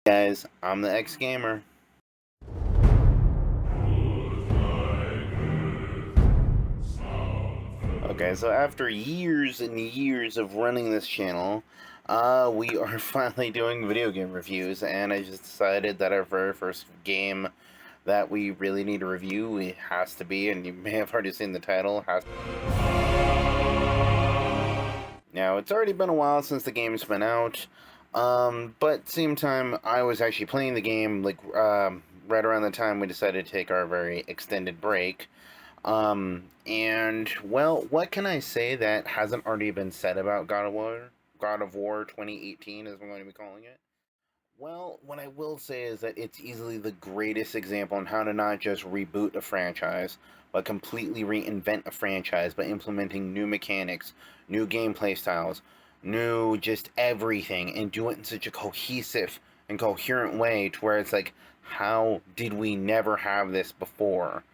Guys, I'm the XGamer. Okay, so after years and years of running this channel, we are finally doing video game reviews, and I just decided that our very first game that we really need to review, it has to be, and you may have already seen the title, Now, it's already been a while since the game's been out, but same time, I was actually playing the game, right around the time we decided to take our very extended break. And, well, what can I say that hasn't already been said about God of War? God of War 2018, as we're going to be calling it. Well, what I will say is that it's easily the greatest example on how to not just reboot a franchise, but completely reinvent a franchise by implementing new mechanics, new gameplay styles, new just everything, and do it in such a cohesive and coherent way to where it's like, how did we never have this before?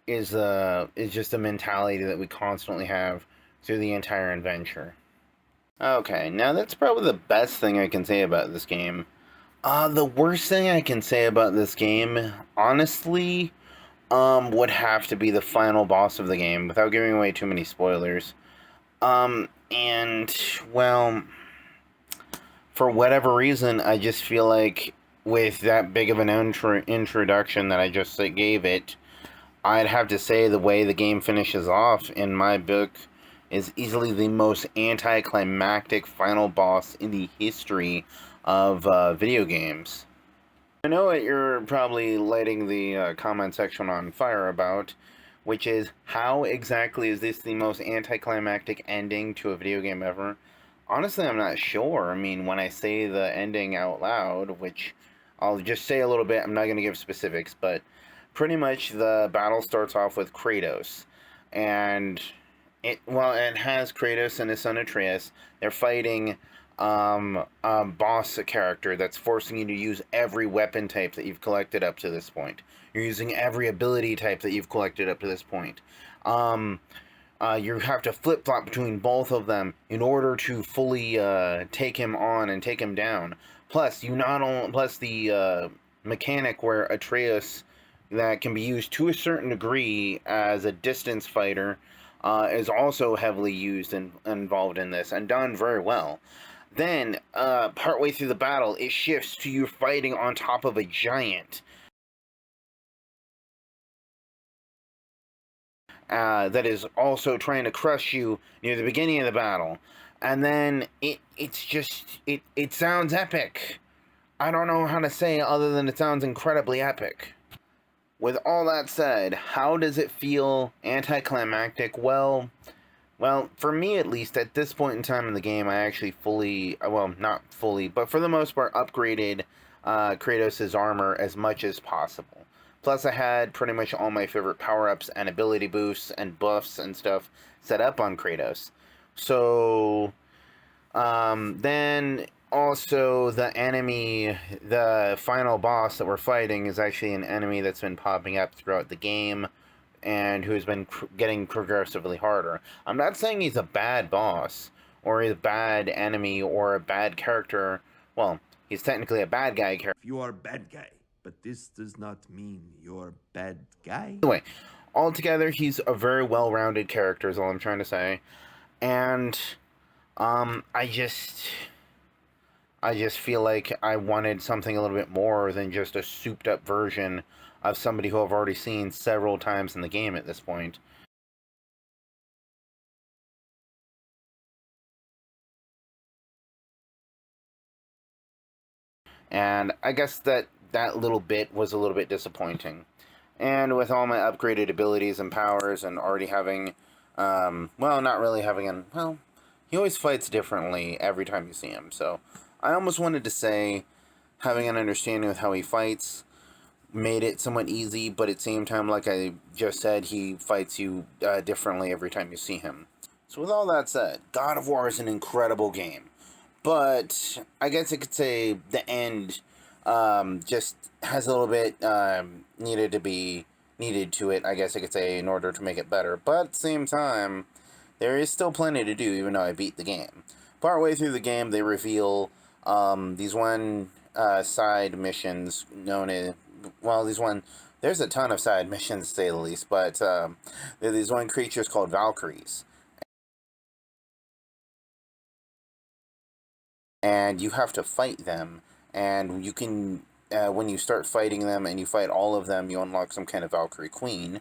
Is just a mentality that we constantly have through the entire adventure. Okay, now that's probably the best thing I can say about this game. The worst thing I can say about this game, honestly, would have to be the final boss of the game, without giving away too many spoilers. And, well, for whatever reason, I just feel like with that big of an introduction that I just gave it, I'd have to say the way the game finishes off, in my book, is easily the most anticlimactic final boss in the history of video games. I know what you're probably lighting the comment section on fire about, which is, how exactly is this the most anticlimactic ending to a video game ever? Honestly, I'm not sure. I mean, when I say the ending out loud, which I'll just say a little bit, I'm not going to give specifics, but pretty much the battle starts off with Kratos, and it has Kratos and his son Atreus. They're fighting a boss character that's forcing you to use every weapon type that you've collected up to this point. You're using every ability type that you've collected up to this point. You have to flip-flop between both of them in order to fully take him on and take him down. Plus, the mechanic where Atreus, that can be used to a certain degree as a distance fighter, is also heavily used and involved in this, and done very well. Then, partway through the battle, it shifts to you fighting on top of a giant that is also trying to crush you near the beginning of the battle. And then it sounds epic. I don't know how to say it other than it sounds incredibly epic. With all that said, how does it feel anticlimactic? Well, for me at least, at this point in time in the game, I actually fully, well, not fully, but for the most part, upgraded Kratos' armor as much as possible. Plus, I had pretty much all my favorite power-ups and ability boosts and buffs and stuff set up on Kratos. So, then also the final boss that we're fighting is actually an enemy that's been popping up throughout the game and who's been getting progressively harder. I'm not saying he's a bad boss or a bad enemy or a bad character. Well, he's technically a bad guy character. You are a bad guy, but this does not mean you're a bad guy. Anyway, altogether, he's a very well-rounded character is all I'm trying to say. And, I just feel like I wanted something a little bit more than just a souped-up version of somebody who I've already seen several times in the game at this point. And I guess that little bit was a little bit disappointing. And with all my upgraded abilities and powers and already having, well, not really having well, he always fights differently every time you see him. So I almost wanted to say having an understanding of how he fights made it somewhat easy, but at the same time, like I just said, he fights you differently every time you see him. So with all that said, God of War is an incredible game. But I guess I could say the end just has a little bit needed to it, I guess I could say, in order to make it better. But at the same time, there is still plenty to do, even though I beat the game. Partway through the game, they reveal these one side missions known as, well, there's a ton of side missions to say the least, but there's these one creatures called Valkyries, and you have to fight them, and you can, when you start fighting them and you fight all of them, you unlock some kind of Valkyrie Queen,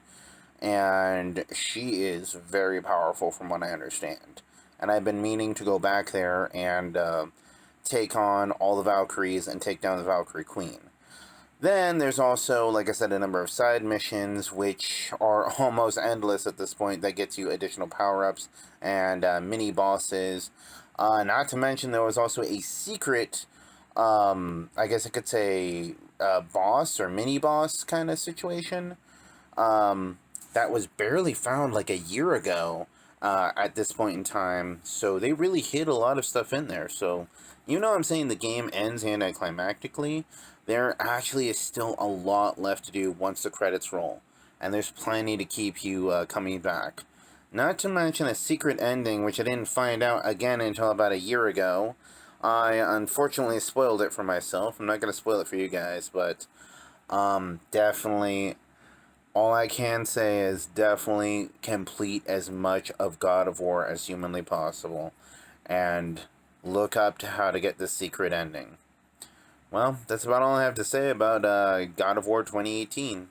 and she is very powerful from what I understand. And I've been meaning to go back there and take on all the Valkyries and take down the Valkyrie Queen. Then there's also, like I said, a number of side missions, which are almost endless at this point, that gets you additional power-ups and mini-bosses. Not to mention, there was also a secret, I guess I could say, boss or mini-boss kind of situation, that was barely found like a year ago at this point in time. So they really hid a lot of stuff in there. So, I'm saying the game ends anticlimactically, there actually is still a lot left to do once the credits roll. And there's plenty to keep you coming back. Not to mention a secret ending, which I didn't find out again until about a year ago. I unfortunately spoiled it for myself. I'm not going to spoil it for you guys, but definitely, all I can say is definitely complete as much of God of War as humanly possible. And look up to how to get the secret ending. Well, that's about all I have to say about God of War 2018.